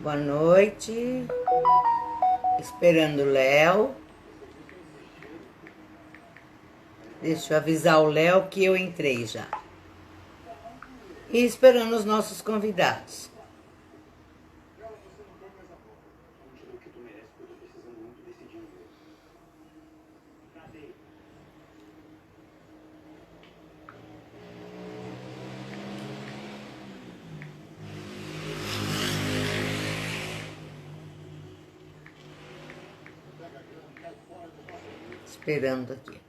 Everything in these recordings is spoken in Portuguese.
Boa noite. Esperando o Léo. Deixa eu avisar o Léo que eu entrei já. E esperando os nossos convidados. Esperando aqui.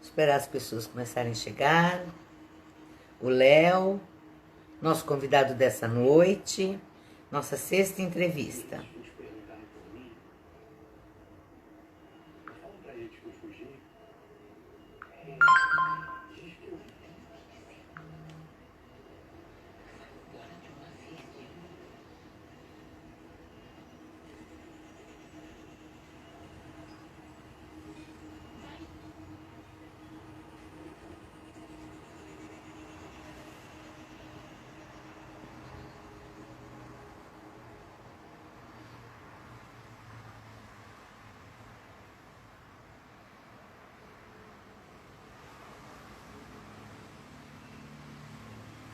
Esperar as pessoas começarem a chegar. O Léo, nosso convidado dessa noite. Nossa sexta entrevista.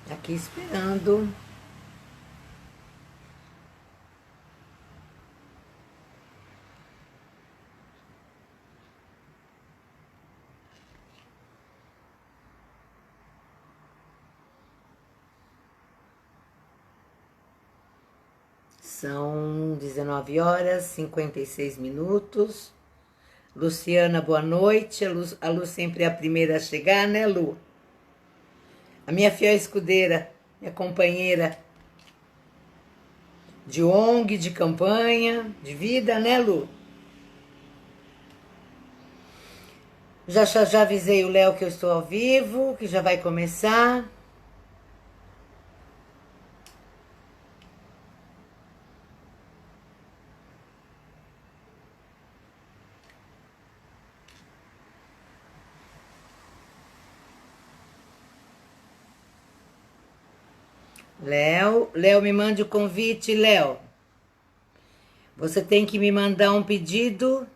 Aqui esperando. São 19 horas e 56 minutos. Luciana, boa noite. A Lu sempre é a primeira a chegar, né, Lu? A minha fiel escudeira, minha companheira de ONG, de campanha, de vida, né, Lu? Já avisei o Léo que eu estou ao vivo, que já vai começar. Léo, me mande o convite, Léo. Você tem que me mandar um pedido.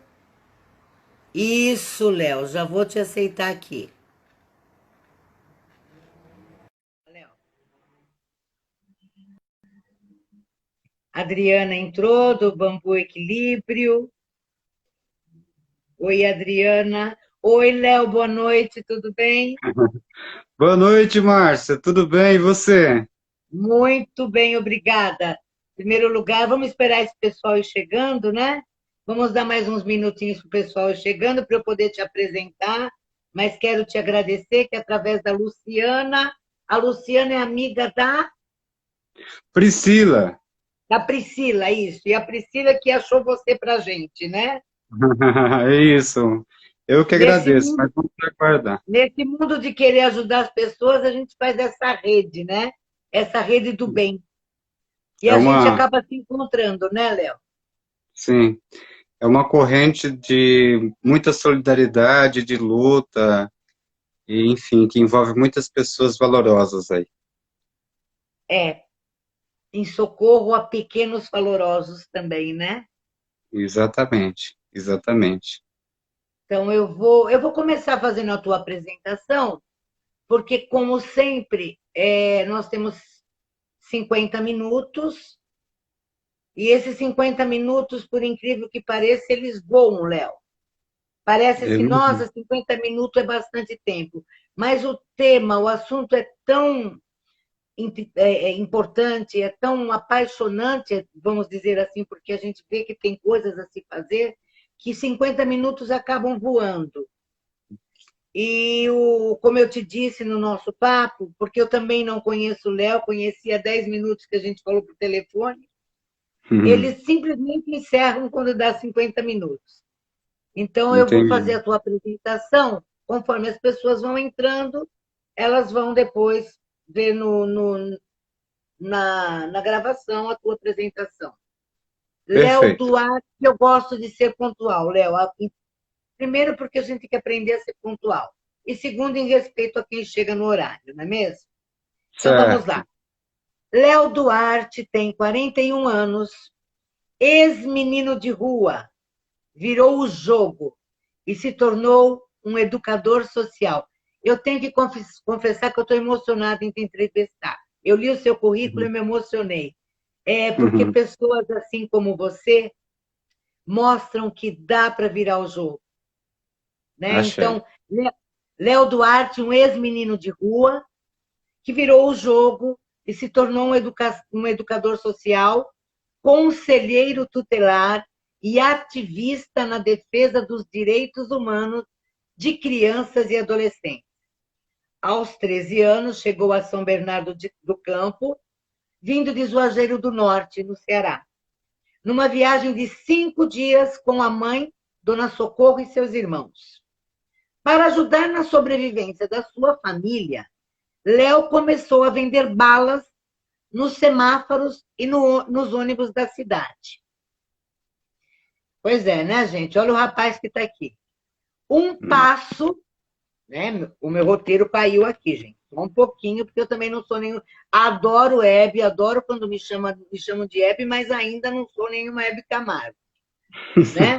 Isso, Léo, já vou te aceitar aqui. Léo. Adriana entrou do Bambu Equilíbrio. Oi, Adriana. Oi, Léo, boa noite, tudo bem? Boa noite, Márcia. Tudo bem? E você? Muito bem, obrigada. Em primeiro lugar, vamos esperar esse pessoal ir chegando, né? Vamos dar mais uns minutinhos para o pessoal ir chegando para eu poder te apresentar, mas quero te agradecer que através da Luciana, a Luciana é amiga Priscila. da Priscila, isso, e a Priscila que achou você para a gente, né? É isso. Eu que Nesse agradeço, mundo, mas vamos aguardar. nesse mundo de querer ajudar as pessoas, a gente faz essa rede, né? Essa rede do bem. E É a gente uma, acaba se encontrando, né, Léo? sim, é uma corrente de muita solidariedade, de luta, e enfim, que envolve muitas pessoas valorosas aí. É, em socorro a pequenos valorosos também, né? Exatamente, exatamente. Então eu vou começar fazendo a tua apresentação, porque como sempre, nós temos 50 minutos, e esses 50 minutos, por incrível que pareça, eles voam, Léo. Parece Eu assim, imagino. nossa, 50 minutos é bastante tempo, mas o tema, o assunto é tão importante, é tão apaixonante, vamos dizer assim, porque a gente vê que tem coisas a se fazer, que 50 minutos acabam voando. Como eu te disse no nosso papo, porque eu também não conheço o Léo, conhecia 10 minutos que a gente falou por telefone, eles simplesmente encerram quando dá 50 minutos. Então, eu vou fazer Entendi. a tua apresentação, conforme as pessoas vão entrando, elas vão depois ver na gravação a tua apresentação. Léo Perfeito. Duarte, eu gosto de ser pontual, Léo. Primeiro porque a gente tem que aprender a ser pontual. e segundo, em respeito a quem chega no horário, não é mesmo? Então, vamos Certo. lá. Léo Duarte tem 41 anos, ex-menino de rua, virou o jogo e se tornou um educador social. Eu tenho que confessar que eu estou emocionada em te entrevistar. Eu li o seu currículo e Uhum. me emocionei. É porque Uhum. pessoas assim como você mostram que dá para virar o jogo, né? Axé. Então, Léo Duarte, um ex-menino de rua, que virou o jogo e se tornou um educador social, conselheiro tutelar e ativista na defesa dos direitos humanos de crianças e adolescentes. Aos 13 anos, chegou a São Bernardo do Campo, vindo de Juazeiro do Norte, no Ceará, numa viagem de 5 dias com a mãe, Dona Socorro, e seus irmãos. Para ajudar na sobrevivência da sua família, Léo começou a vender balas nos semáforos e nos ônibus da cidade. Pois é, né, gente? Olha o rapaz que está aqui. Um Hum. passo, né? O meu roteiro caiu aqui, gente. Só um pouquinho, porque eu também não sou nenhum. Adoro Hebe, adoro quando me chamam de Hebe, mas ainda não sou nenhuma Hebe Camargo, né?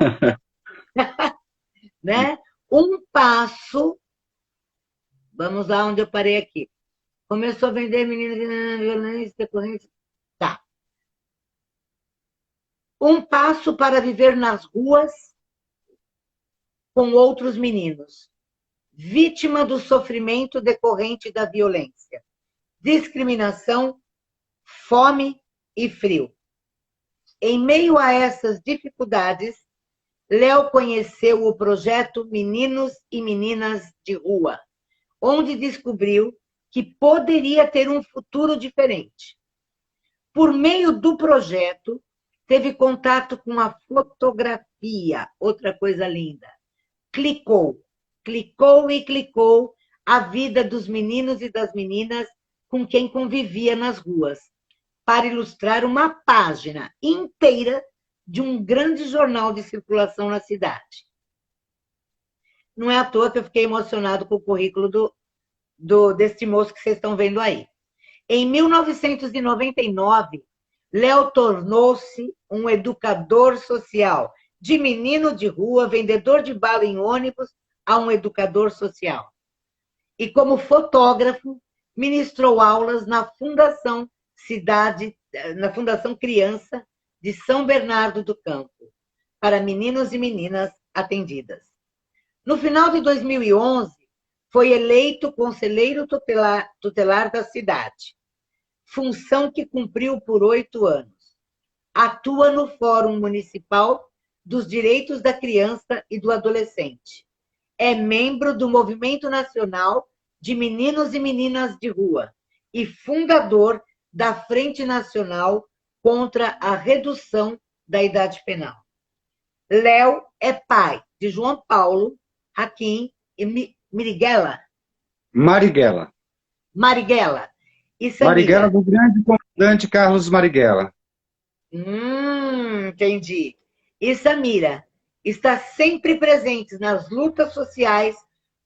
né? Um passo, vamos lá onde eu parei aqui. Começou a vender meninas de violência decorrente. Tá. Um passo para viver nas ruas com outros meninos, vítima do sofrimento decorrente da violência, discriminação, fome e frio. Em meio a essas dificuldades, Léo conheceu o projeto Meninos e Meninas de Rua, onde descobriu que poderia ter um futuro diferente. Por meio do projeto, teve contato com a fotografia, outra coisa linda. Clicou, clicou e clicou a vida dos meninos e das meninas com quem convivia nas ruas, para ilustrar uma página inteira de um grande jornal de circulação na cidade. Não é à toa que eu fiquei emocionado com o currículo deste moço que vocês estão vendo aí. Em 1999, Léo tornou-se um educador social, de menino de rua, vendedor de bala em ônibus, a um educador social. E como fotógrafo, ministrou aulas na Fundação Criança de São Bernardo do Campo, para meninos e meninas atendidas. No final de 2011, foi eleito conselheiro tutelar da cidade, função que cumpriu por 8 anos. Atua no Fórum Municipal dos Direitos da Criança e do Adolescente. É membro do Movimento Nacional de Meninos e Meninas de Rua e fundador da Frente Nacional contra a Redução da Idade Penal. Léo é pai de João Paulo, Hakim e Marighella. Marighella. E Marighella Samira. do grande comandante Carlos Marighella. Entendi. E Samira está sempre presente nas lutas sociais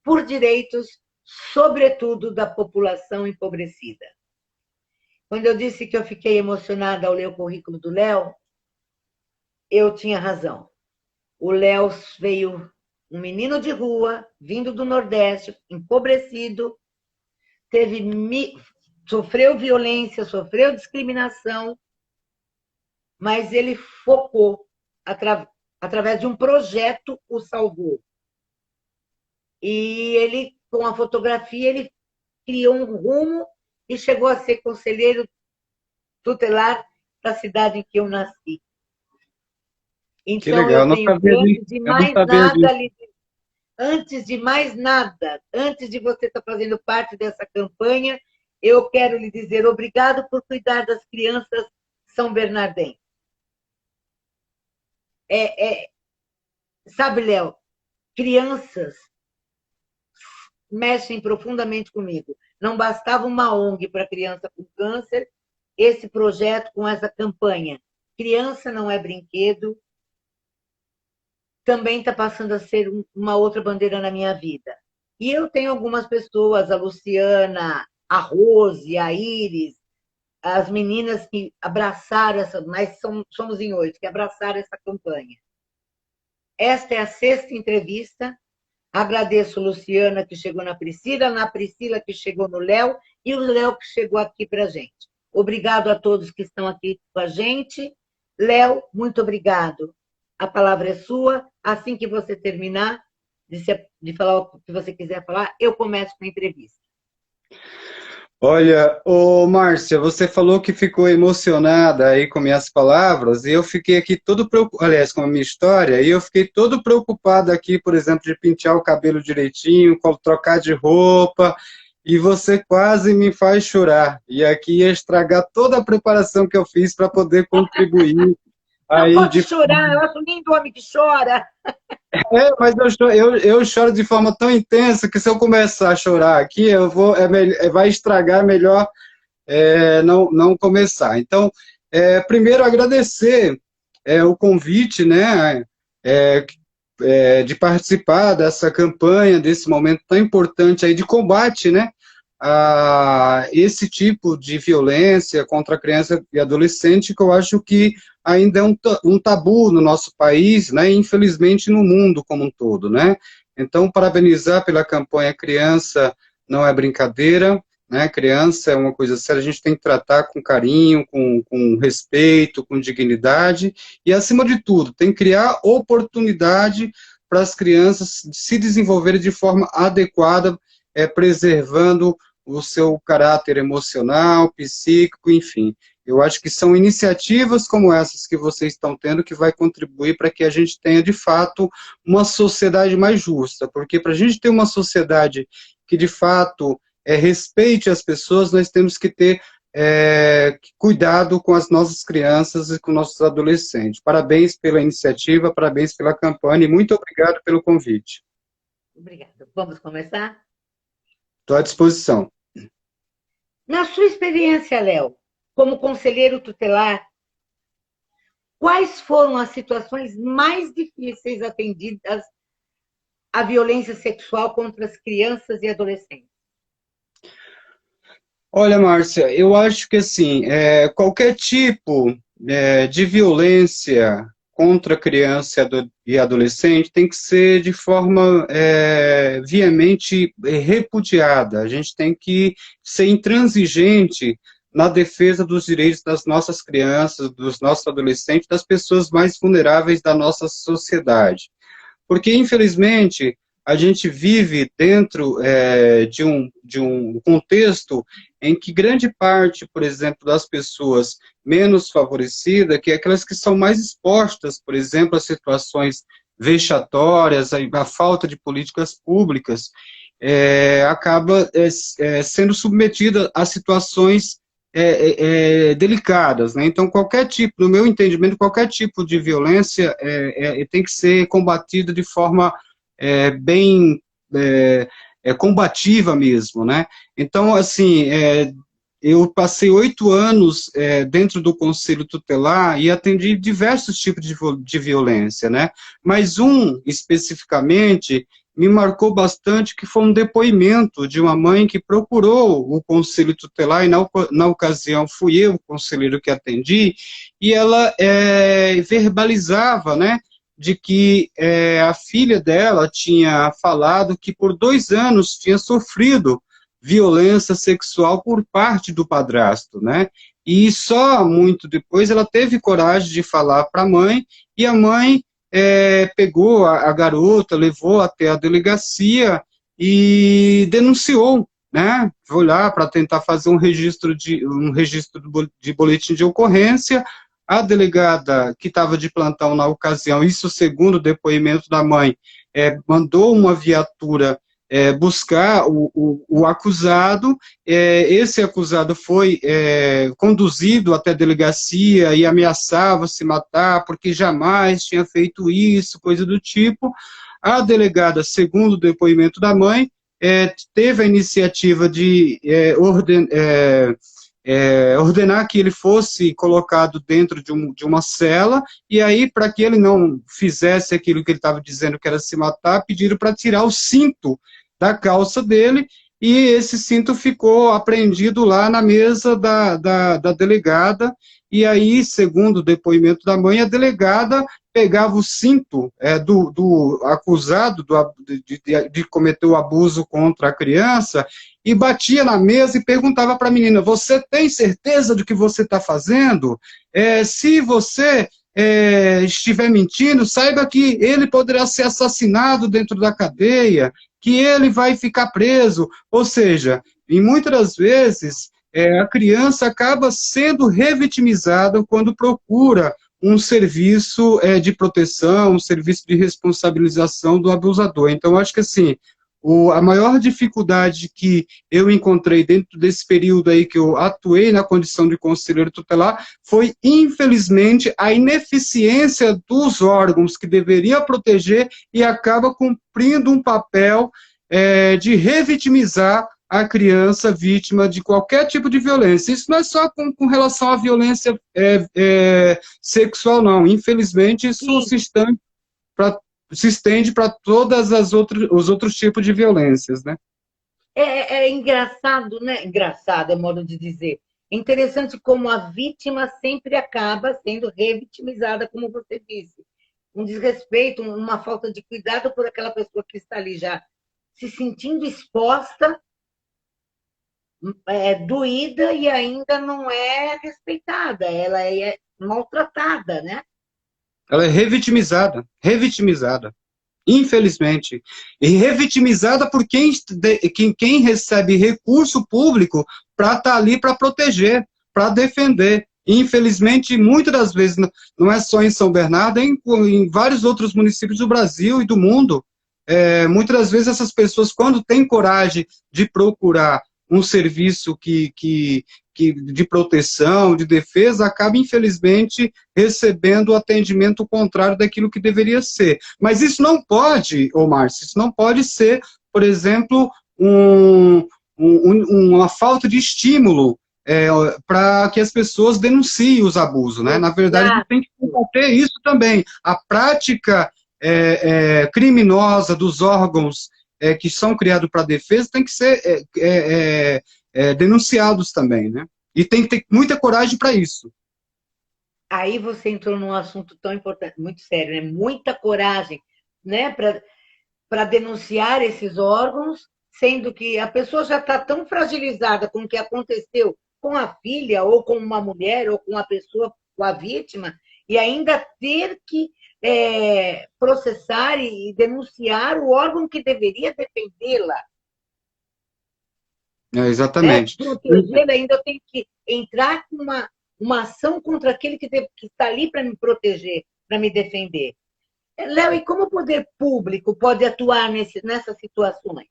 por direitos, sobretudo da população empobrecida. Quando eu disse que eu fiquei emocionada ao ler o currículo do Léo, eu tinha razão. O Léo veio um menino de rua, vindo do Nordeste, empobrecido, sofreu violência, sofreu discriminação, mas ele focou, através de um projeto, o salvou. E ele, com a fotografia, ele criou um rumo e chegou a ser conselheiro tutelar da cidade em que eu nasci. Que Então, legal, eu eu não tenho que, sabia disso. Eu não sabia disso. antes de mais nada, antes de você estar fazendo parte dessa campanha, eu quero lhe dizer obrigado por cuidar das crianças são bernardenses. Sabe, Léo, crianças mexem profundamente comigo. Não bastava uma ONG para criança com câncer, esse projeto com essa campanha. Criança não é brinquedo, também está passando a ser uma outra bandeira na minha vida. E eu tenho algumas pessoas, a Luciana, a Rose, a Iris, as meninas que abraçaram essa, mas somos em 8, que abraçaram essa campanha. Esta é a 6ª entrevista. Agradeço a Luciana, que chegou na Priscila, que chegou no Léo, e o Léo, que chegou aqui para a gente. Obrigado a todos que estão aqui com a gente. Léo, muito obrigado. A palavra é sua. Assim que você terminar de falar o que você quiser falar, eu começo com a entrevista. Olha, ô Márcia, você falou que ficou emocionada aí com minhas palavras, e eu fiquei aqui todo preocupado, aliás, com a minha história, e eu fiquei todo preocupado aqui, por exemplo, de pentear o cabelo direitinho, trocar de roupa, e você quase me faz chorar. E aqui ia estragar toda a preparação que eu fiz para poder contribuir. Não Aí pode chorar, eu acho lindo o homem que chora. Mas eu choro de forma tão intensa que se eu começar a chorar aqui, vai estragar, melhor não começar. Então, primeiro agradecer o convite, né, de participar dessa campanha, desse momento tão importante aí de combate, né, a esse tipo de violência contra a criança e adolescente, que eu acho que ainda é um tabu no nosso país, né, e infelizmente no mundo como um todo, né. Então, parabenizar pela campanha Criança Não é Brincadeira, né, criança é uma coisa séria, a gente tem que tratar com carinho, com respeito, com dignidade, e acima de tudo, tem que criar oportunidade para as crianças se desenvolverem de forma adequada, preservando o seu caráter emocional, psíquico, enfim. Eu acho que são iniciativas como essas que vocês estão tendo que vai contribuir para que a gente tenha, de fato, uma sociedade mais justa, porque para a gente ter uma sociedade que, de fato, respeite as pessoas, nós temos que ter cuidado com as nossas crianças e com nossos adolescentes. Parabéns pela iniciativa, parabéns pela campanha e muito obrigado pelo convite. Obrigada. Vamos começar? Estou à disposição. Na sua experiência, Léo, como conselheiro tutelar, quais foram as situações mais difíceis atendidas à violência sexual contra as crianças e adolescentes? Olha, Márcia, eu acho que assim, qualquer tipo de violência contra criança e adolescente tem que ser de forma veemente repudiada. A gente tem que ser intransigente na defesa dos direitos das nossas crianças, dos nossos adolescentes, das pessoas mais vulneráveis da nossa sociedade. Porque, infelizmente, a gente vive dentro de um contexto em que grande parte, por exemplo, das pessoas menos favorecidas, que é aquelas que são mais expostas, por exemplo, a situações vexatórias, a falta de políticas públicas, acaba sendo submetida a situações delicadas, né? Então, qualquer tipo, no meu entendimento, qualquer tipo de violência tem que ser combatida de forma bem combativa mesmo, né? Então, assim, eu passei 8 anos dentro do Conselho Tutelar e atendi diversos tipos de violência, né? Mas especificamente, me marcou bastante, que foi um depoimento de uma mãe que procurou o Conselho Tutelar, e na ocasião fui eu o conselheiro que atendi, e ela verbalizava, né, de que a filha dela tinha falado que por 2 anos tinha sofrido violência sexual por parte do padrasto, né? E só muito depois ela teve coragem de falar para a mãe, e a mãe pegou a garota, levou até a delegacia e denunciou, né? Foi lá para tentar fazer um registro de boletim de ocorrência. A delegada que estava de plantão na ocasião, isso segundo o depoimento da mãe, mandou uma viatura buscar o acusado. Esse acusado foi conduzido até a delegacia e ameaçava se matar porque jamais tinha feito isso, coisa do tipo. A delegada, segundo o depoimento da mãe, teve a iniciativa de ordenar que ele fosse colocado dentro de uma cela, e aí, para que ele não fizesse aquilo que ele estava dizendo que era se matar, pediram para tirar o cinto da calça dele, e esse cinto ficou apreendido lá na mesa da delegada, e aí, segundo o depoimento da mãe, a delegada pegava o cinto do acusado de cometer o abuso contra a criança e batia na mesa e perguntava para a menina: você tem certeza do que você está fazendo? Se você estiver mentindo, saiba que ele poderá ser assassinado dentro da cadeia, que ele vai ficar preso. Ou seja, e muitas das vezes a criança acaba sendo revitimizada quando procura um serviço de proteção, um serviço de responsabilização do abusador. Então, acho que assim, a maior dificuldade que eu encontrei dentro desse período aí que eu atuei na condição de conselheiro tutelar foi, infelizmente, a ineficiência dos órgãos que deveriam proteger e acaba cumprindo um papel de revitimizar a criança vítima de qualquer tipo de violência. Isso não é só com relação à violência sexual, não. Infelizmente, isso se estende para todas os outros tipos de violências, né? É engraçado, né? Engraçado é modo de dizer. É interessante como a vítima sempre acaba sendo revitimizada, como você disse. Um desrespeito, uma falta de cuidado por aquela pessoa que está ali já se sentindo exposta, doída e ainda não é respeitada, ela é maltratada, né? Ela é revitimizada, infelizmente. E revitimizada por quem recebe recurso público para estar ali para proteger, para defender. Infelizmente, muitas das vezes, não é só em São Bernardo, é em vários outros municípios do Brasil e do mundo. Muitas das vezes essas pessoas, quando têm coragem de procurar um serviço de proteção, de defesa, acaba, infelizmente, recebendo o atendimento contrário daquilo que deveria ser. Mas isso não pode, Márcio, isso não pode ser, por exemplo, uma falta de estímulo para que as pessoas denunciem os abusos, né? Na verdade, a gente tem que combater isso também. A prática criminosa dos órgãos que são criados para defesa tem que ser denunciados também, né? E tem que ter muita coragem para isso. Aí você entrou num assunto tão importante, muito sério, né? Muita coragem, né? Para denunciar esses órgãos, sendo que a pessoa já está tão fragilizada com o que aconteceu com a filha, ou com uma mulher, ou com a pessoa, com a vítima, e ainda ter que processar e denunciar o órgão que deveria defendê-la. Exatamente. Protegê-la, ainda eu tenho que entrar com uma ação contra aquele que está ali para me proteger, para me defender. Léo, e como o poder público pode atuar nessas situações?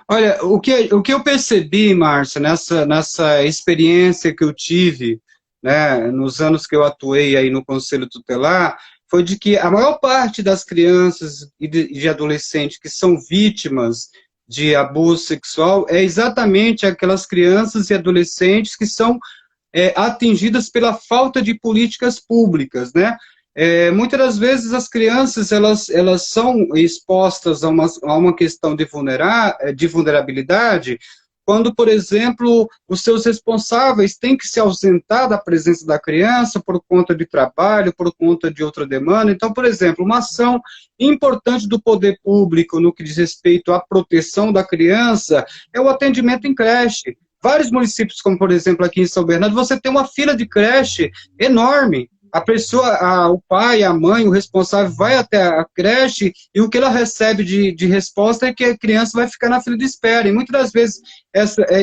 Olha, o que eu percebi, Márcia, nessa experiência que eu tive, né, nos anos que eu atuei aí no Conselho Tutelar, foi de que a maior parte das crianças e de adolescentes que são vítimas de abuso sexual é exatamente aquelas crianças e adolescentes que são atingidas pela falta de políticas públicas, né? Muitas das vezes as crianças elas são expostas a uma questão de vulnerabilidade quando, por exemplo, os seus responsáveis têm que se ausentar da presença da criança por conta de trabalho, por conta de outra demanda. Então, por exemplo, uma ação importante do poder público no que diz respeito à proteção da criança é o atendimento em creche. Vários municípios, como por exemplo aqui em São Bernardo, você tem uma fila de creche enorme. A pessoa, o pai, a mãe, o responsável vai até a creche e o que ela recebe de resposta é que a criança vai ficar na fila de espera. E muitas das vezes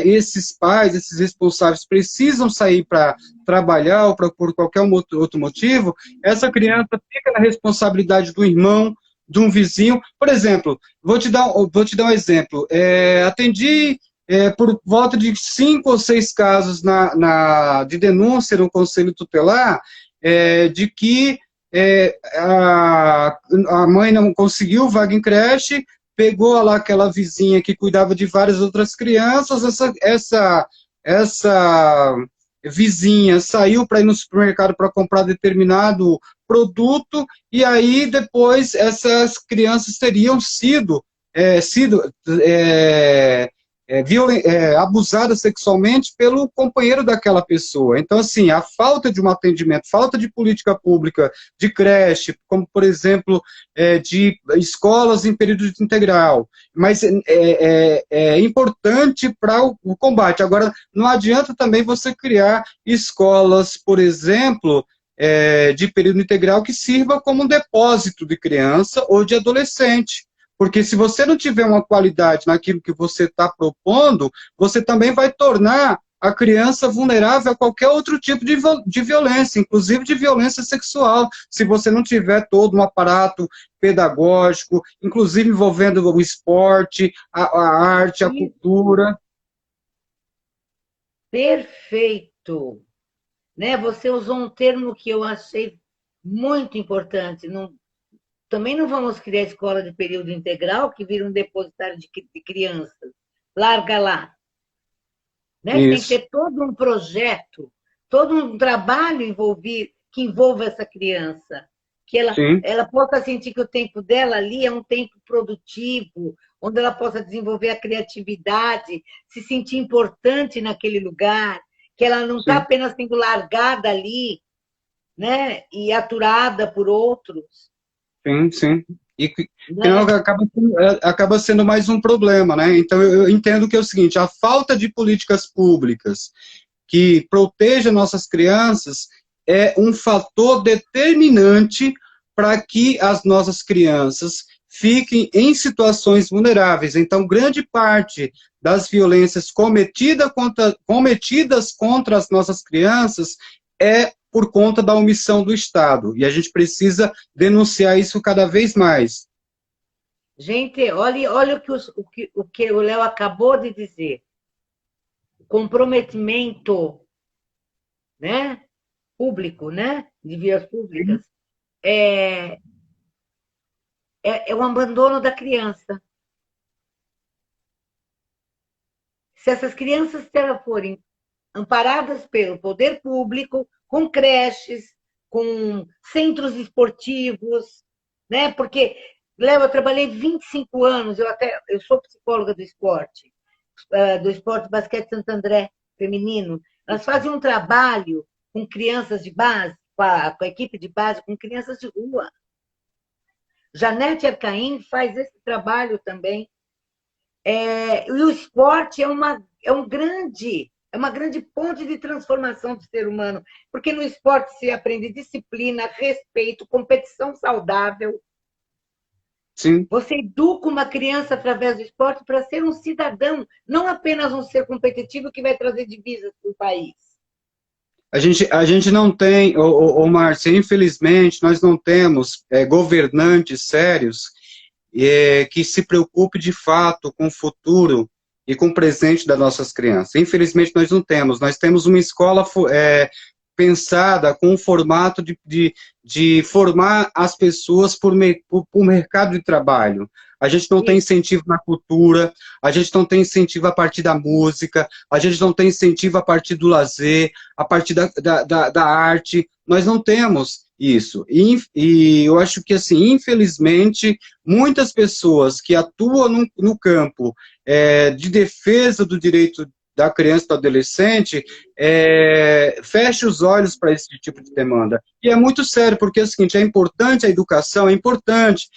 esses pais, esses responsáveis precisam sair para trabalhar ou por qualquer outro motivo, essa criança fica na responsabilidade do irmão, de um vizinho. Por exemplo, vou te dar um exemplo. Atendi por volta de 5 ou 6 casos de denúncia no Conselho Tutelar, de que a mãe não conseguiu vaga em creche, pegou lá aquela vizinha que cuidava de várias outras crianças, essa vizinha saiu para ir no supermercado para comprar determinado produto, e aí depois essas crianças teriam sido sido abusada sexualmente pelo companheiro daquela pessoa. Então, assim, a falta de um atendimento, falta de política pública, de creche, como, por exemplo, de escolas em período integral, mas é importante para o combate. Agora, não adianta também você criar escolas, por exemplo, de período integral que sirva como um depósito de criança ou de adolescente. Porque se você não tiver uma qualidade naquilo que você está propondo, você também vai tornar a criança vulnerável a qualquer outro tipo de violência, inclusive de violência sexual, se você não tiver todo um aparato pedagógico, inclusive envolvendo o esporte, a arte, a cultura. Perfeito. Né? Você usou um termo que eu achei muito importante. Também não vamos criar escola de período integral que vira um depositário de crianças. Larga lá. Né? Tem que ter todo um projeto, todo um trabalho que envolva essa criança. Que ela possa sentir que o tempo dela ali é um tempo produtivo, onde ela possa desenvolver a criatividade, se sentir importante naquele lugar, que ela não está apenas sendo largada ali, né? E aturada por outros. Sim, sim. E não, acaba sendo mais um problema, né? Então, eu entendo que é o seguinte, a falta de políticas públicas que protejam nossas crianças é um fator determinante para que as nossas crianças fiquem em situações vulneráveis. Então, grande parte das violências cometidas contra as nossas crianças é por conta da omissão do Estado. E a gente precisa denunciar isso cada vez mais. Gente, olha o que o Léo acabou de dizer. O comprometimento, né, público, né, de vias públicas, é o abandono da criança. Se essas crianças forem amparadas pelo poder público, com creches, com centros esportivos, né? Porque, Léo, eu trabalhei 25 anos, eu sou psicóloga do esporte basquete Santo André feminino. Elas fazem um trabalho com crianças de base, com a equipe de base, com crianças de rua. Janete Arcaim faz esse trabalho também. E o esporte é uma grande ponte de transformação do ser humano, porque no esporte se aprende disciplina, respeito, competição saudável. Sim. Você educa uma criança através do esporte para ser um cidadão, não apenas um ser competitivo que vai trazer divisas para o país. A gente não tem, Márcia, infelizmente, nós não temos governantes sérios que se preocupe de fato com o futuro e com o presente das nossas crianças. Infelizmente, nós não temos. Nós temos uma escola pensada com um formato de formar as pessoas por mercado de trabalho. A gente não tem incentivo na cultura, a gente não tem incentivo a partir da música, a gente não tem incentivo a partir do lazer, a partir da arte. Nós não temos isso. E eu acho que, assim, infelizmente, muitas pessoas que atuam no campo de defesa do direito da criança e do adolescente, fecha os olhos para esse tipo de demanda. E é muito sério, porque é o seguinte, é importante a educação, é importante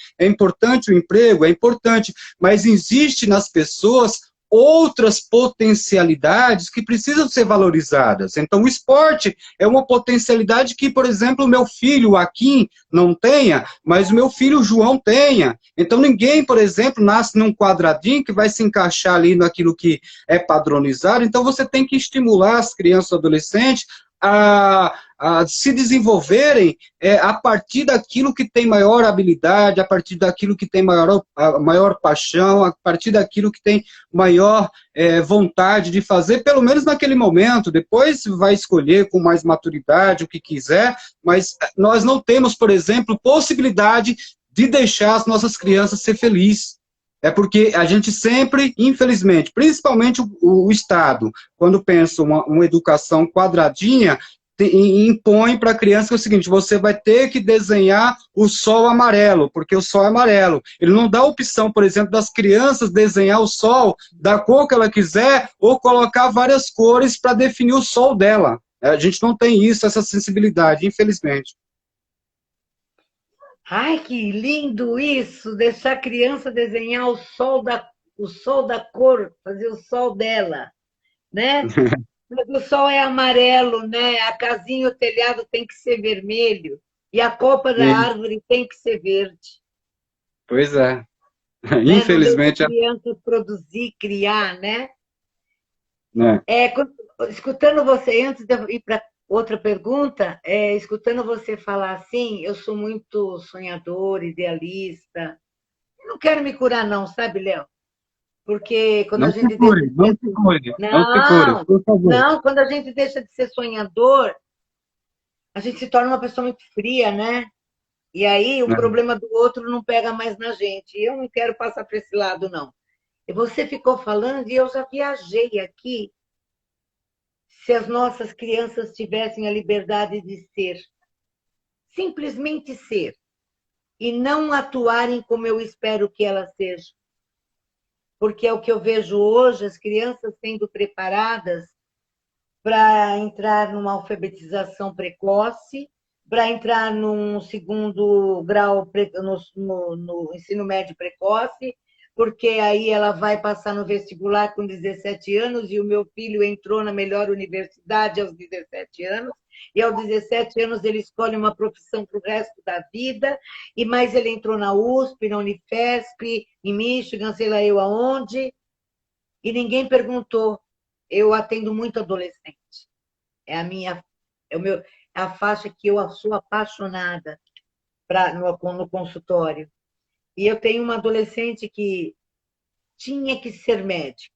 o emprego, é importante, mas existe nas pessoas outras potencialidades que precisam ser valorizadas. Então, o esporte é uma potencialidade que, por exemplo, o meu filho, o Akin, não tenha, mas o meu filho, o João, tenha. Então, ninguém, por exemplo, nasce num quadradinho que vai se encaixar ali naquilo que é padronizado. Então, você tem que estimular as crianças e adolescentes a se desenvolverem a partir daquilo que tem maior habilidade, a partir daquilo que tem maior paixão, a partir daquilo que tem maior vontade de fazer, pelo menos naquele momento. Depois vai escolher com mais maturidade o que quiser, mas nós não temos, por exemplo, possibilidade de deixar as nossas crianças ser felizes. É porque a gente sempre, infelizmente, principalmente o Estado, quando pensa uma educação quadradinha, impõe para a criança que é o seguinte, você vai ter que desenhar o sol amarelo, porque o sol é amarelo. Ele não dá a opção, por exemplo, das crianças desenhar o sol da cor que ela quiser ou colocar várias cores para definir o sol dela. A gente não tem isso, essa sensibilidade, infelizmente. Ai, que lindo isso! Deixar a criança desenhar o sol da cor, fazer o sol dela, né? Mas o sol é amarelo, né? A casinha, o telhado tem que ser vermelho e a copa da Sim, árvore tem que ser verde, pois é. né? Não deixa a Infelizmente, criança produzir, criar, né? né? Escutando você, antes de eu ir para outra pergunta, escutando você falar assim, eu sou muito sonhador, idealista. Não quero me curar, não, sabe, Léo? Porque quando a Não se gente deixa cure, de não ser. se cure, não se cure, Não, por favor. não, quando a gente deixa de ser sonhador, a gente se torna uma pessoa muito fria, né? E aí o Né? problema do outro não pega mais na gente. Eu não quero passar para esse lado, não. E você ficou falando e eu já viajei aqui. Se as nossas crianças tivessem a liberdade de ser, simplesmente ser, e não atuarem como eu espero que elas sejam. Porque é o que eu vejo hoje, as crianças sendo preparadas para entrar numa alfabetização precoce, para entrar num segundo grau no ensino médio precoce, porque aí ela vai passar no vestibular com 17 anos e o meu filho entrou na melhor universidade aos 17 anos, e aos 17 anos ele escolhe uma profissão para o resto da vida, e mais ele entrou na USP, na Unifesp, em Michigan, sei lá eu aonde, e ninguém perguntou. Eu atendo muito adolescente. É a minha, é o meu, é a faixa que eu sou apaixonada no consultório. E eu tenho uma adolescente que tinha que ser médica,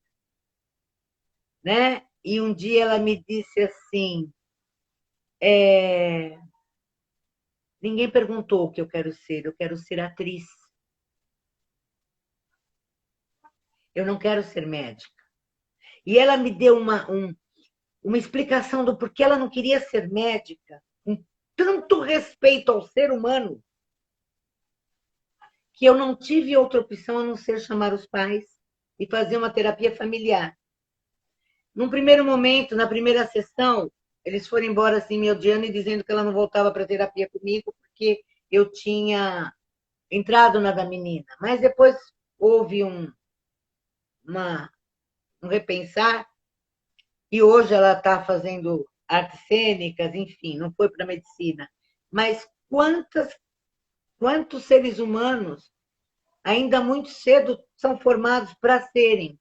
né? E um dia ela me disse assim: é, ninguém perguntou o que eu quero ser atriz. Eu não quero ser médica. E ela me deu uma explicação do porquê ela não queria ser médica, com tanto respeito ao ser humano, que eu não tive outra opção a não ser chamar os pais e fazer uma terapia familiar. Num primeiro momento, na primeira sessão, eles foram embora assim, me odiando e dizendo que ela não voltava para terapia comigo porque eu tinha entrado na da menina. Mas depois houve uma, um repensar e hoje ela está fazendo artes cênicas, enfim, não foi para medicina. Mas quantos seres humanos ainda muito cedo são formados para serem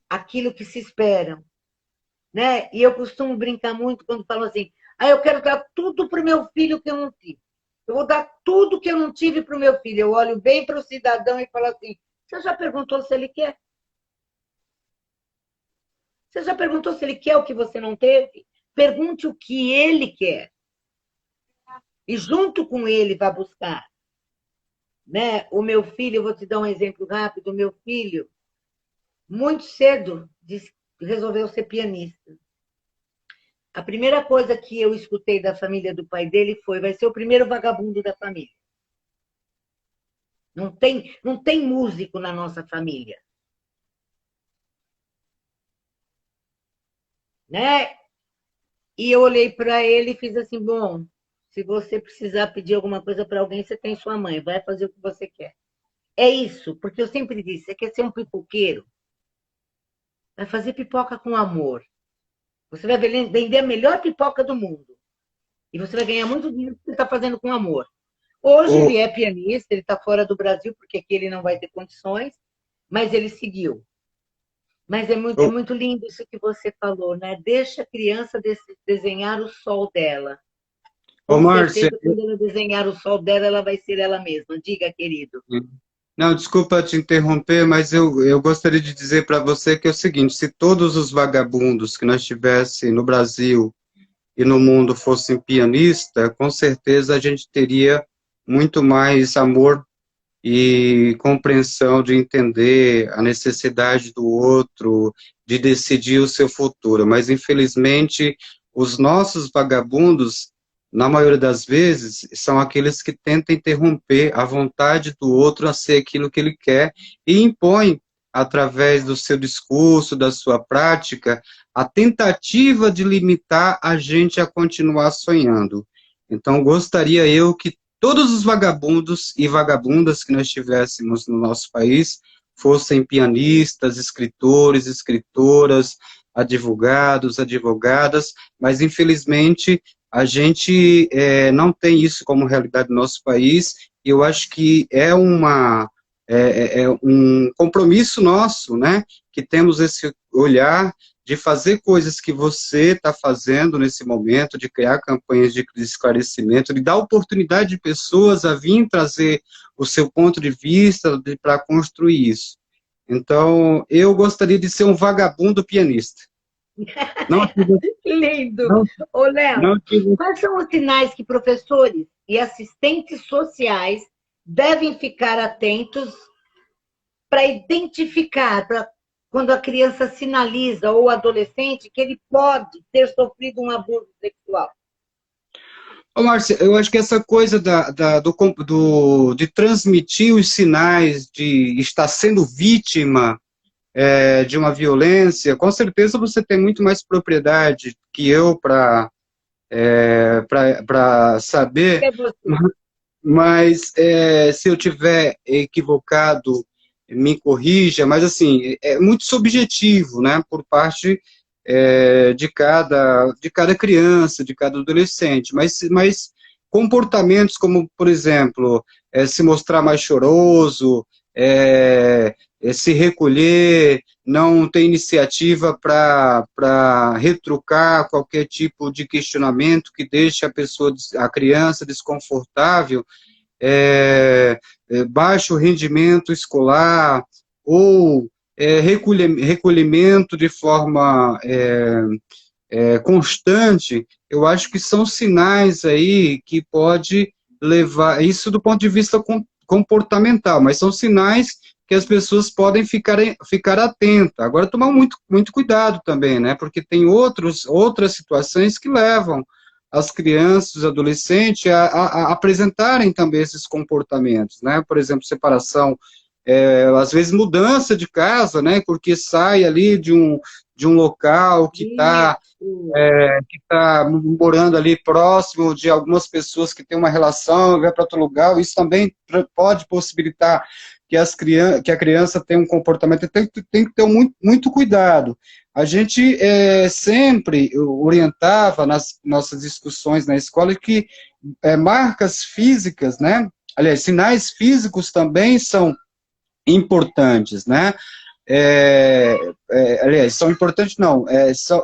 aquilo que se esperam, né? E eu costumo brincar muito quando falo assim: ah, eu quero dar tudo para o meu filho que eu não tive. Eu vou dar tudo que eu não tive para o meu filho. Eu olho bem para o cidadão e falo assim: você já perguntou se ele quer? Você já perguntou se ele quer o que você não teve? Pergunte o que ele quer. E junto com ele vá buscar. Né? O meu filho, eu vou te dar um exemplo rápido, o meu filho, muito cedo, resolveu ser pianista. A primeira coisa que eu escutei da família do pai dele foi: vai ser o primeiro vagabundo da família. Não tem músico na nossa família. Né? E eu olhei para ele e fiz assim: bom, se você precisar pedir alguma coisa para alguém, você tem sua mãe, vai fazer o que você quer. É isso, porque eu sempre disse: você quer ser um pipoqueiro? Vai fazer pipoca com amor. Você vai vender a melhor pipoca do mundo. E você vai ganhar muito dinheiro porque você está fazendo com amor. Hoje Ô, ele é pianista, ele está fora do Brasil, porque aqui ele não vai ter condições, mas ele seguiu. Mas é ô, muito lindo isso que você falou, né? Deixa a criança desenhar o sol dela. ô Com Márcia, certeza, quando ela desenhar o sol dela, ela vai ser ela mesma. Diga, querido. não, desculpa te interromper, mas eu gostaria de dizer para você que é o seguinte, se todos os vagabundos que nós tivesse no Brasil e no mundo fossem pianistas, com certeza a gente teria muito mais amor e compreensão de entender a necessidade do outro, de decidir o seu futuro. Mas, infelizmente, os nossos vagabundos, na maioria das vezes, são aqueles que tentam interromper a vontade do outro a ser aquilo que ele quer e impõem, através do seu discurso, da sua prática, a tentativa de limitar a gente a continuar sonhando. Então, gostaria eu que todos os vagabundos e vagabundas que nós tivéssemos no nosso país fossem pianistas, escritores, escritoras, advogados, advogadas, mas infelizmente a gente não tem isso como realidade no nosso país, e eu acho que é um compromisso nosso, né, que temos esse olhar de fazer coisas que você está fazendo nesse momento, de criar campanhas de esclarecimento, de dar oportunidade de pessoas a vir trazer o seu ponto de vista para construir isso. Então, eu gostaria de ser um vagabundo pianista. Não, Lindo! não, Ô, Léo, não tive... quais são os sinais que professores e assistentes sociais devem ficar atentos para identificar, quando a criança sinaliza, ou o adolescente, que ele pode ter sofrido um abuso sexual? Ô, Márcia, eu acho que essa coisa de transmitir os sinais de estar sendo vítima de uma violência, com certeza você tem muito mais propriedade que eu para saber, É você. mas se eu tiver equivocado, me corrija, mas assim, é muito subjetivo, né, por parte de cada criança, de cada adolescente, mas comportamentos como, por exemplo, se mostrar mais choroso, se recolher, não ter iniciativa para retrucar qualquer tipo de questionamento que deixe a criança desconfortável, baixo rendimento escolar, ou recolhimento de forma constante, eu acho que são sinais aí que pode levar, isso do ponto de vista comportamental, mas são sinais que as pessoas podem ficar atentas. Agora, tomar muito cuidado também, né? Porque tem outras situações que levam as crianças, os adolescentes a apresentarem também esses comportamentos, né? Por exemplo, separação, às vezes mudança de casa, né? Porque sai ali de um local que está morando ali próximo de algumas pessoas que têm uma relação, vai para outro lugar, isso também pode possibilitar que a criança tenha um comportamento, tem que ter muito cuidado. A gente sempre orientava nas nossas discussões na escola que marcas físicas, né? Aliás, sinais físicos também são importantes, né? Aliás, são importantes não,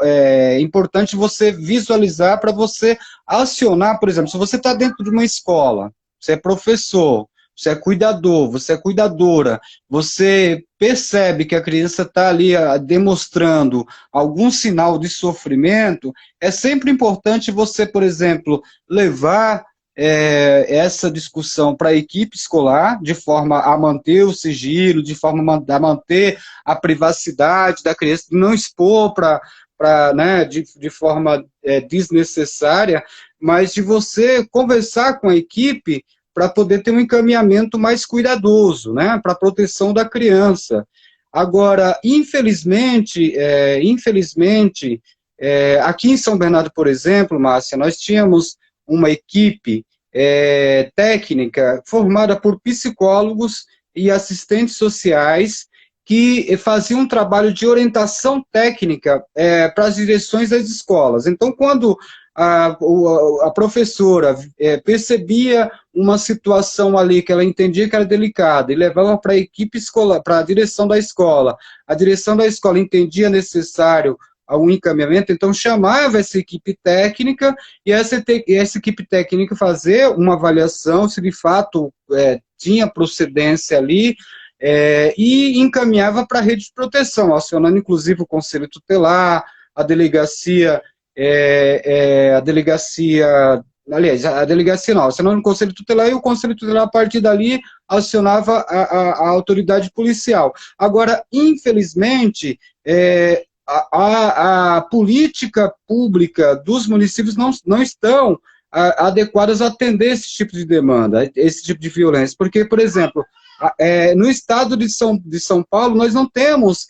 é importante você visualizar para você acionar, por exemplo, se você está dentro de uma escola, você é professor, você é cuidador, você é cuidadora, você percebe que a criança está ali demonstrando algum sinal de sofrimento, é sempre importante você, por exemplo, levar essa discussão para a equipe escolar, de forma a manter o sigilo, de forma a manter a privacidade da criança, não expor né, de forma desnecessária, mas de você conversar com a equipe para poder ter um encaminhamento mais cuidadoso, né, para a proteção da criança. Agora, infelizmente, aqui em São Bernardo, por exemplo, Márcia, nós tínhamos uma equipe técnica formada por psicólogos e assistentes sociais que faziam um trabalho de orientação técnica para as direções das escolas. Então, quando a professora percebia uma situação ali que ela entendia que era delicada e levava para a equipe escolar, para a direção da escola entendia necessário um encaminhamento, então chamava essa equipe técnica e essa equipe técnica fazer uma avaliação se de fato tinha procedência ali e encaminhava para a rede de proteção, acionando inclusive o Conselho Tutelar, a delegacia não, acionando o Conselho Tutelar e o Conselho Tutelar, a partir dali, acionava a autoridade policial. Agora, infelizmente, a política pública dos municípios não estão adequadas a atender esse tipo de demanda, esse tipo de violência. Porque, por exemplo, no estado de São Paulo, nós não temos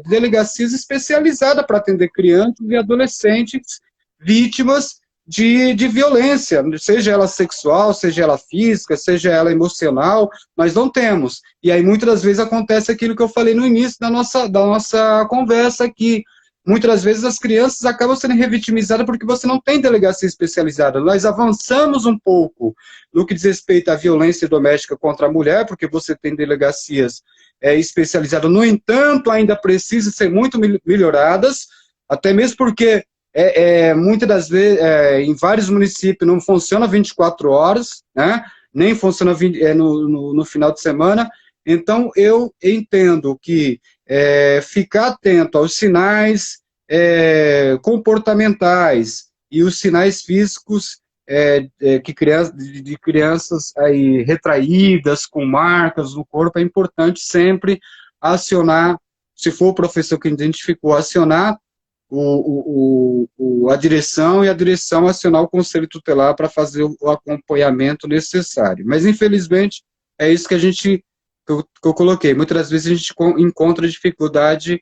delegacias especializadas para atender crianças e adolescentes vítimas de violência, seja ela sexual, seja ela física, seja ela emocional, nós não temos. E aí, muitas das vezes, acontece aquilo que eu falei no início da nossa conversa aqui. Muitas vezes as crianças acabam sendo revitimizadas porque você não tem delegacia especializada. Nós avançamos um pouco no que diz respeito à violência doméstica contra a mulher, porque você tem delegacias especializadas. No entanto, ainda precisam ser muito melhoradas, até mesmo porque muitas das vezes, em vários municípios não funciona 24 horas, né? Nem funciona no final de semana. Então, eu entendo que ficar atento aos sinais comportamentais e os sinais físicos de crianças aí retraídas, com marcas no corpo, é importante sempre acionar, se for o professor que identificou, acionar a direção, e a direção acionar o conselho tutelar para fazer o acompanhamento necessário. Mas, infelizmente, é isso que eu coloquei. Muitas das vezes a gente encontra dificuldade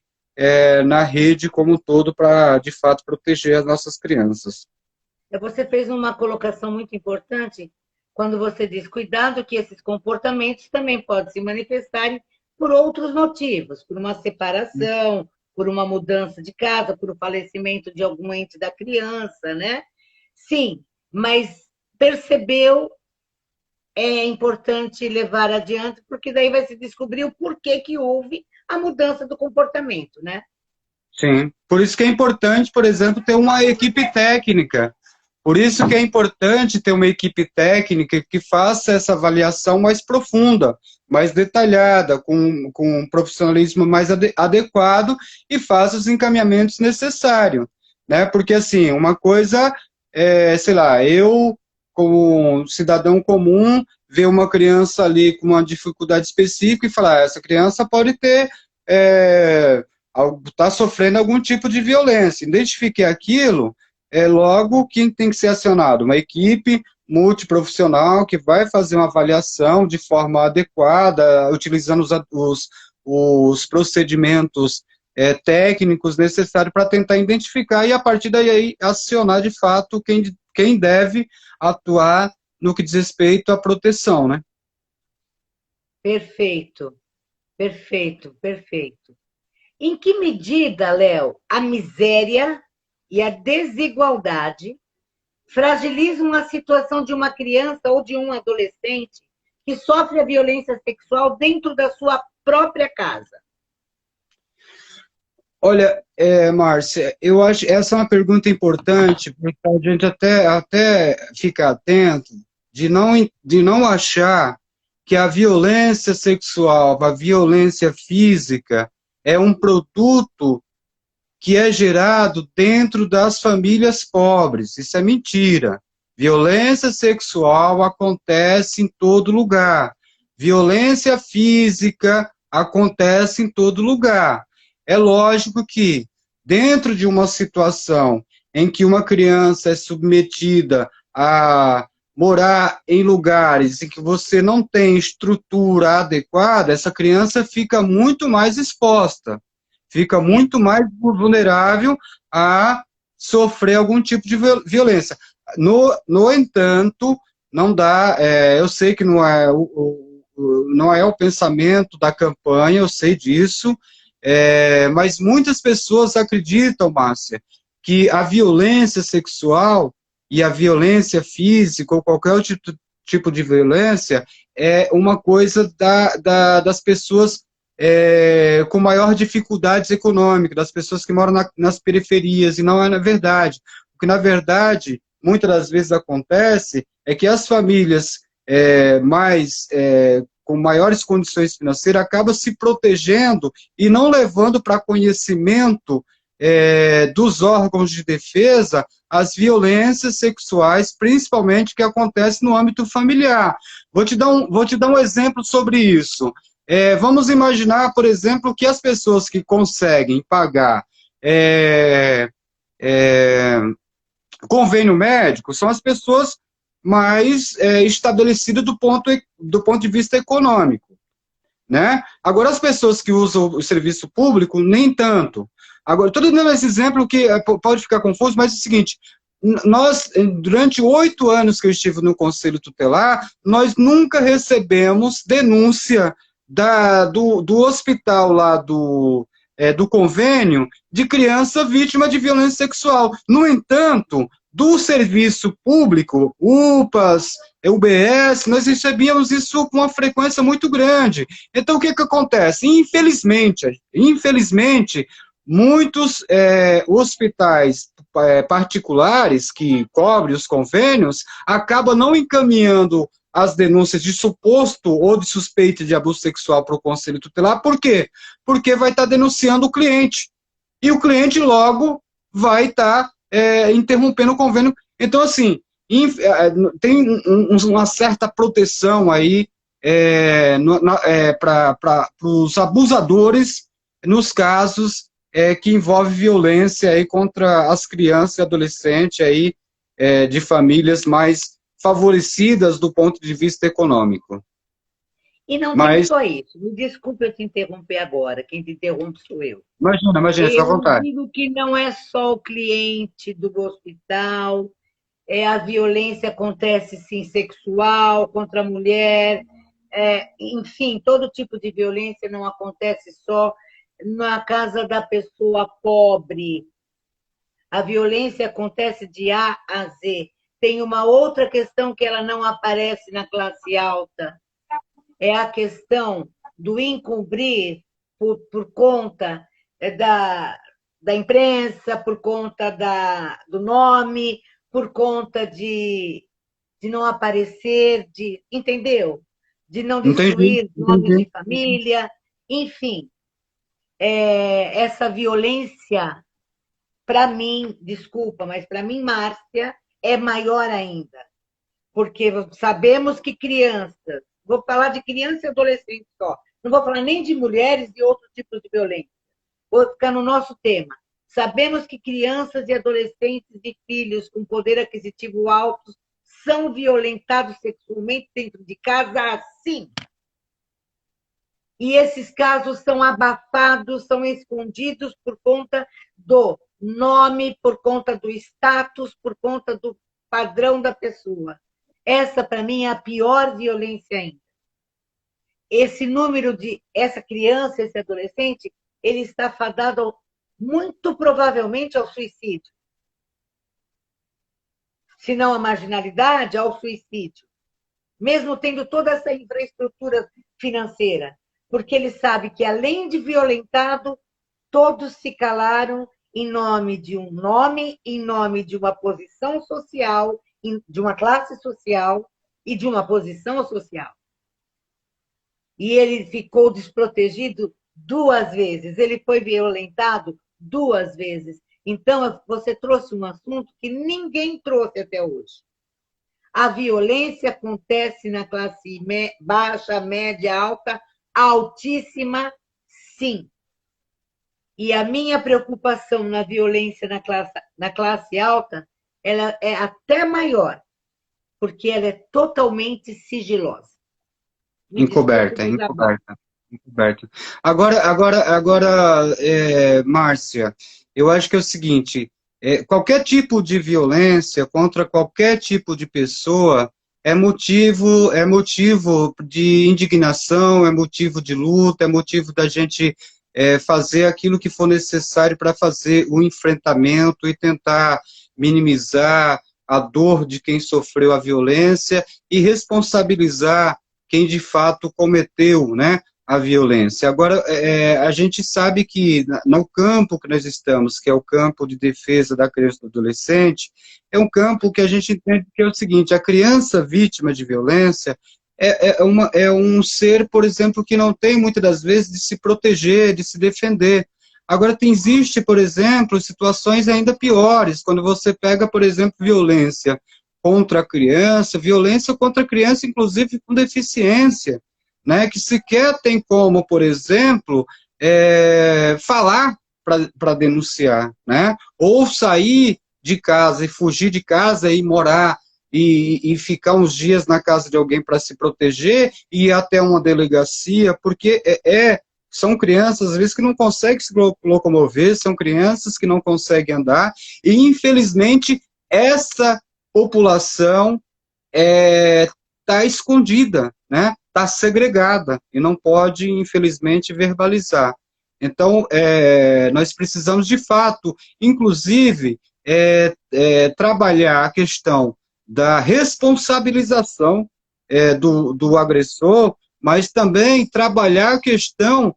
na rede como um todo para, de fato, proteger as nossas crianças. Você fez uma colocação muito importante quando você diz, cuidado que esses comportamentos também podem se manifestarem por outros motivos, por uma separação, por uma mudança de casa, por o falecimento de algum ente da criança, né? Sim, mas percebeu, é importante levar adiante, porque daí vai se descobrir o porquê que houve a mudança do comportamento, né? Sim, por isso que é importante, por exemplo, ter uma equipe técnica. Por isso que é importante ter uma equipe técnica que faça essa avaliação mais profunda, mais detalhada, com um profissionalismo mais adequado e faça os encaminhamentos necessários, né? Porque, assim, uma coisa sei lá, eu, como cidadão comum, ver uma criança ali com uma dificuldade específica e falar, essa criança pode ter, tá sofrendo algum tipo de violência. Identifiquei aquilo, logo quem tem que ser acionado? Uma equipe multiprofissional que vai fazer uma avaliação de forma adequada, utilizando os procedimentos técnicos necessários para tentar identificar e, a partir daí, acionar, de fato, quem deve atuar no que diz respeito à proteção, né? Perfeito, perfeito, perfeito. Em que medida, Léo, a miséria e a desigualdade fragilizam a situação de uma criança ou de um adolescente que sofre a violência sexual dentro da sua própria casa? Olha, Márcia, eu acho essa é uma pergunta importante, porque a gente até ficar atento de não achar que a violência sexual, a violência física, é um produto que é gerado dentro das famílias pobres. Isso é mentira. Violência sexual acontece em todo lugar. Violência física acontece em todo lugar. É lógico que, dentro de uma situação em que uma criança é submetida a morar em lugares em que você não tem estrutura adequada, essa criança fica muito mais exposta, fica muito mais vulnerável a sofrer algum tipo de violência. No entanto, não dá, eu sei que não é o pensamento da campanha, eu sei disso, mas muitas pessoas acreditam, Márcia, que a violência sexual e a violência física ou qualquer outro tipo de violência é uma coisa das pessoas com maior dificuldades econômicas, das pessoas que moram nas periferias, e não é na verdade. O que, na verdade, muitas das vezes acontece é que as famílias com maiores condições financeiras acabam se protegendo e não levando para conhecimento dos órgãos de defesa as violências sexuais, principalmente que acontecem no âmbito familiar. Vou te dar um exemplo sobre isso. Vamos imaginar, por exemplo, que as pessoas que conseguem pagar é, é, convênio médico são as pessoas mais estabelecidas do ponto de vista econômico, né? Agora, as pessoas que usam o serviço público, nem tanto. Agora, estou dando esse exemplo que pode ficar confuso, mas é o seguinte, nós, durante 8 anos que eu estive no Conselho Tutelar, nós nunca recebemos denúncia do hospital lá do convênio de criança vítima de violência sexual. No entanto, do serviço público, UPAs, UBS, nós recebíamos isso com uma frequência muito grande. Então, o que acontece? Infelizmente, muitos hospitais particulares que cobrem os convênios acabam não encaminhando as denúncias de suposto ou de suspeita de abuso sexual para o Conselho Tutelar. Por quê? Porque vai estar denunciando o cliente. E o cliente logo vai estar interrompendo o convênio. Então, assim, tem uma certa proteção aí para os abusadores nos casos que envolvem violência aí contra as crianças e adolescentes aí, de famílias mais favorecidas do ponto de vista econômico. E não tem só isso. Me desculpe eu te interromper agora, quem te interrompe sou eu. Imagina, fica à vontade. Eu digo que não é só o cliente do hospital, a violência acontece, sim, sexual, contra a mulher, enfim, todo tipo de violência não acontece só na casa da pessoa pobre. A violência acontece de A a Z. Tem uma outra questão que ela não aparece na classe alta, é a questão do encobrir por conta da imprensa, por conta do nome, por conta de não aparecer, entendeu? De não destruir nomes de família, enfim. Essa violência, para mim, desculpa, mas para mim, Márcia, é maior ainda. Porque sabemos que crianças, vou falar de criança e adolescente só, não vou falar nem de mulheres e outros tipos de violência. Vou ficar no nosso tema. Sabemos que crianças e adolescentes e filhos com poder aquisitivo alto são violentados sexualmente dentro de casa, assim. E esses casos são abafados, são escondidos por conta do nome, por conta do status, por conta do padrão da pessoa. Essa, para mim, é a pior violência ainda. Esse número essa criança, esse adolescente, ele está fadado muito provavelmente ao suicídio. Se não à marginalidade, ao suicídio. Mesmo tendo toda essa infraestrutura financeira. Porque ele sabe que, além de violentado, todos se calaram em nome de um nome, em nome de uma posição social, de uma classe social e de uma posição social. E ele ficou desprotegido 2 vezes, ele foi violentado 2 vezes. Então, você trouxe um assunto que ninguém trouxe até hoje. A violência acontece na classe baixa, média, alta, altíssima, sim. E a minha preocupação na violência na classe alta, ela é até maior, porque ela é totalmente sigilosa. Encoberta. Agora, Márcia, eu acho que é o seguinte, qualquer tipo de violência contra qualquer tipo de pessoa é motivo de indignação, é motivo de luta, é motivo da gente fazer aquilo que for necessário para fazer o enfrentamento e tentar minimizar a dor de quem sofreu a violência e responsabilizar quem de fato cometeu, né, a violência. Agora, a gente sabe que no campo que nós estamos, que é o campo de defesa da criança e do adolescente, é um campo que a gente entende que é o seguinte, a criança vítima de violência é um ser, por exemplo, que não tem muitas das vezes de se proteger, de se defender. Agora, existe, por exemplo, situações ainda piores, quando você pega, por exemplo, violência contra a criança, inclusive com deficiência, né, que sequer tem como, por exemplo, falar, para denunciar, né? Ou sair de casa e fugir de casa e morar e ficar uns dias na casa de alguém para se proteger e ir até uma delegacia, porque são crianças, às vezes, que não conseguem se locomover, são crianças que não conseguem andar, e, infelizmente, essa população está escondida, né? Está segregada, e não pode, infelizmente, verbalizar. Então, nós precisamos, de fato, inclusive, trabalhar a questão da responsabilização do agressor, mas também trabalhar a questão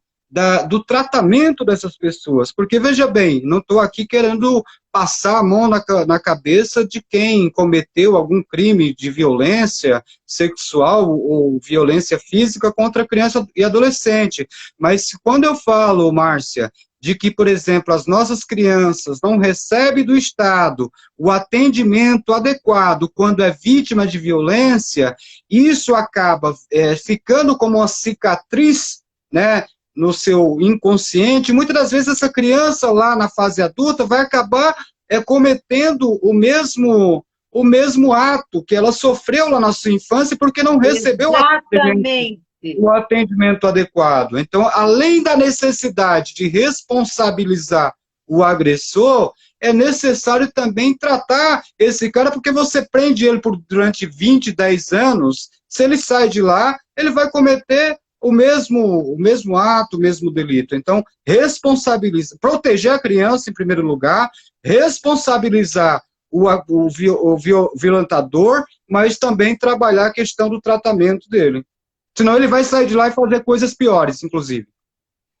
do tratamento dessas pessoas. Porque, veja bem, não estou aqui querendo passar a mão na cabeça de quem cometeu algum crime de violência sexual ou violência física contra criança e adolescente. Mas quando eu falo, Márcia, de que, por exemplo, as nossas crianças não recebem do Estado o atendimento adequado quando é vítima de violência, isso acaba ficando como uma cicatriz, né, no seu inconsciente. Muitas das vezes essa criança lá na fase adulta vai acabar cometendo o mesmo ato que ela sofreu lá na sua infância porque não recebeu o atendimento adequado. Então, além da necessidade de responsabilizar o agressor, é necessário também tratar esse cara, porque você prende ele durante 20, 10 anos, se ele sai de lá, ele vai cometer o mesmo ato, o mesmo delito. Então, proteger a criança, em primeiro lugar, responsabilizar o violentador, mas também trabalhar a questão do tratamento dele. Senão ele vai sair de lá e fazer coisas piores, inclusive.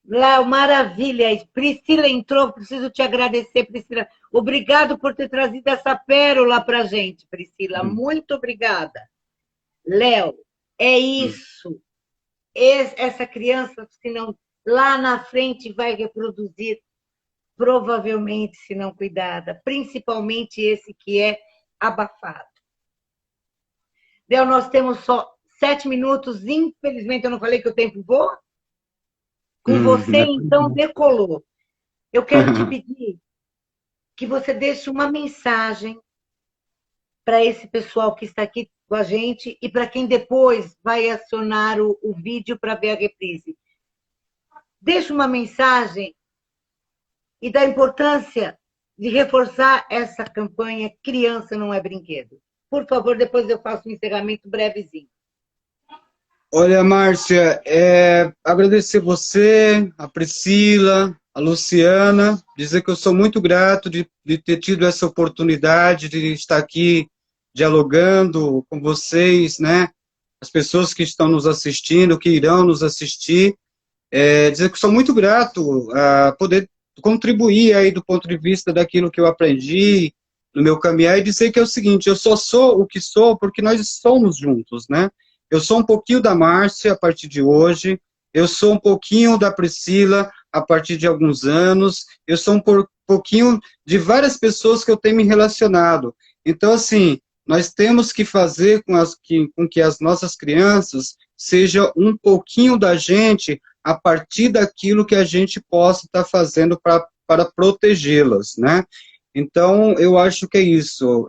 Léo, maravilha. Priscila entrou, preciso te agradecer, Priscila. Obrigado por ter trazido essa pérola para a gente, Priscila. Muito obrigada. Léo, é isso. Essa criança, se não, lá na frente vai reproduzir, provavelmente, se não cuidada, principalmente esse que é abafado. Léo, nós temos só 7 minutos, infelizmente eu não falei que o tempo voa. Com você, então, decolou. Eu quero te pedir que você deixe uma mensagem para esse pessoal que está aqui com a gente e para quem depois vai acionar o vídeo para ver a reprise. Deixe uma mensagem e da importância de reforçar essa campanha Criança Não é Brinquedo. Por favor, depois eu faço um encerramento brevezinho. Olha, Márcia, agradecer você, a Priscila, a Luciana, dizer que eu sou muito grato de ter tido essa oportunidade de estar aqui dialogando com vocês, né? As pessoas que estão nos assistindo, que irão nos assistir, dizer que sou muito grato a poder contribuir aí do ponto de vista daquilo que eu aprendi no meu caminhar e dizer que é o seguinte, eu só sou o que sou porque nós somos juntos, né? Eu sou um pouquinho da Márcia a partir de hoje, eu sou um pouquinho da Priscila a partir de alguns anos, eu sou um pouquinho de várias pessoas que eu tenho me relacionado. Então, assim, nós temos que fazer com que as nossas crianças seja um pouquinho da gente a partir daquilo que a gente possa estar fazendo para protegê-las, né? Então, eu acho que é isso,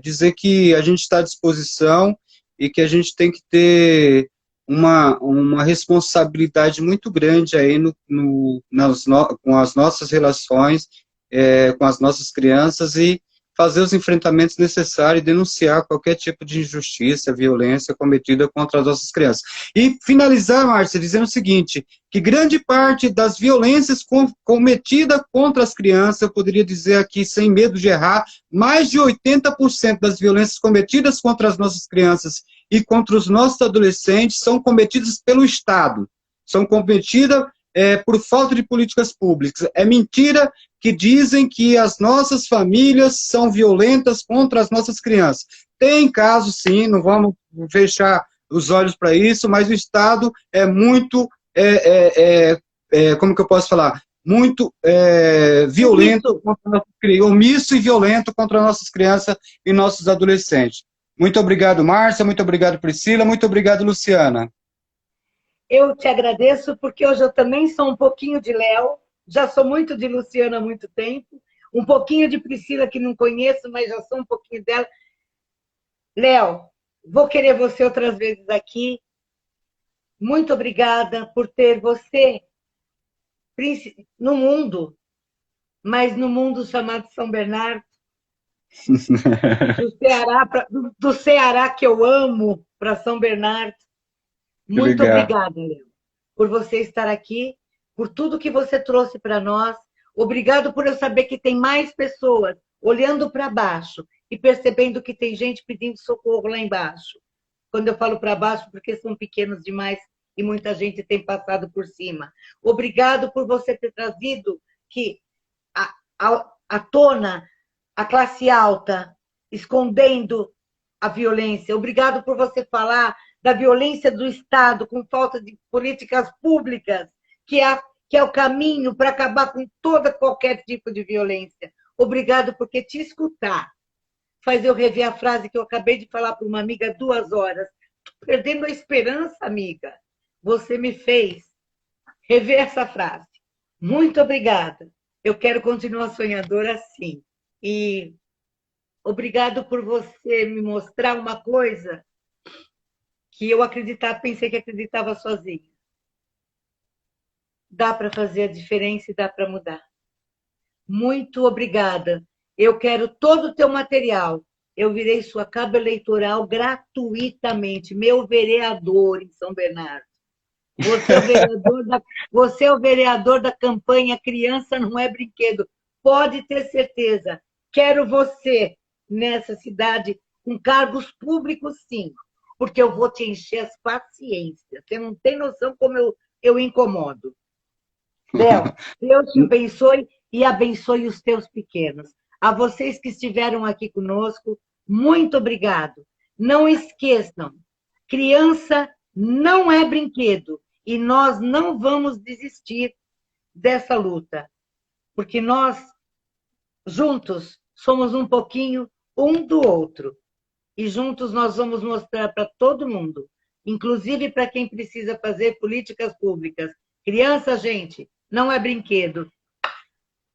dizer que a gente está à disposição e que a gente tem que ter uma responsabilidade muito grande aí com as nossas relações, com as nossas crianças e fazer os enfrentamentos necessários e denunciar qualquer tipo de injustiça, violência cometida contra as nossas crianças. E finalizar, Márcia, dizendo o seguinte, que grande parte das violências cometidas contra as crianças, eu poderia dizer aqui, sem medo de errar, mais de 80% das violências cometidas contra as nossas crianças e contra os nossos adolescentes são cometidas pelo Estado, são cometidas por falta de políticas públicas. É mentira que dizem que as nossas famílias são violentas contra as nossas crianças. Tem casos, sim, não vamos fechar os olhos para isso, mas o Estado é muito, como que eu posso falar? Muito violento, omisso e violento contra nossas crianças e nossos adolescentes. Muito obrigado, Márcia, muito obrigado, Priscila, muito obrigado, Luciana. Eu te agradeço, porque hoje eu também sou um pouquinho de Léo, Já sou muito de Luciana há muito tempo. Um pouquinho de Priscila, que não conheço, mas já sou um pouquinho dela. Léo, vou querer você outras vezes aqui. Muito obrigada por ter você no mundo, mas no mundo chamado São Bernardo, do Ceará que eu amo, para São Bernardo. Muito Obrigado. obrigada, Léo, por você estar aqui, por tudo que você trouxe para nós. Obrigado por eu saber que tem mais pessoas olhando para baixo e percebendo que tem gente pedindo socorro lá embaixo. Quando eu falo para baixo, porque são pequenos demais e muita gente tem passado por cima. Obrigado por você ter trazido que à tona a classe alta, escondendo a violência. Obrigado por você falar da violência do Estado com falta de políticas públicas, que é o caminho para acabar com qualquer tipo de violência. Obrigado porque te escutar faz eu rever a frase que eu acabei de falar para uma amiga 2 horas. Estou perdendo a esperança, amiga. Você me fez rever essa frase. Muito obrigada. Eu quero continuar sonhadora assim. E obrigado por você me mostrar uma coisa que eu pensei que acreditava sozinha. Dá para fazer a diferença e dá para mudar. Muito obrigada. Eu quero todo o teu material. Eu virei sua cabo eleitoral gratuitamente, meu vereador em São Bernardo. Você é o vereador da campanha Criança Não É Brinquedo. Pode ter certeza. Quero você nessa cidade com cargos públicos, sim, porque eu vou te encher as paciências. Você não tem noção como eu incomodo. Léo, Deus te abençoe e abençoe os teus pequenos. A vocês que estiveram aqui conosco, muito obrigado. Não esqueçam, criança não é brinquedo e nós não vamos desistir dessa luta, porque nós, juntos, somos um pouquinho um do outro. E juntos nós vamos mostrar para todo mundo, inclusive para quem precisa fazer políticas públicas. Criança, gente, não é brinquedo.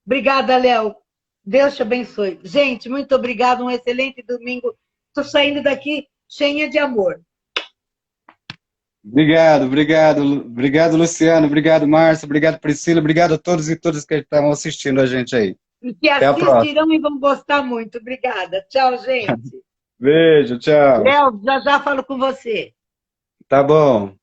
Obrigada, Léo. Deus te abençoe. Gente, muito obrigada. Um excelente domingo. Estou saindo daqui cheia de amor. Obrigado, Luciano, obrigado, Márcio, obrigado, Priscila, obrigado a todos e todas que estavam assistindo a gente aí. E que Até a próxima. assistirão e vão gostar muito. Obrigada. Tchau, gente. Beijo, tchau. Léo, já já falo com você. Tá bom.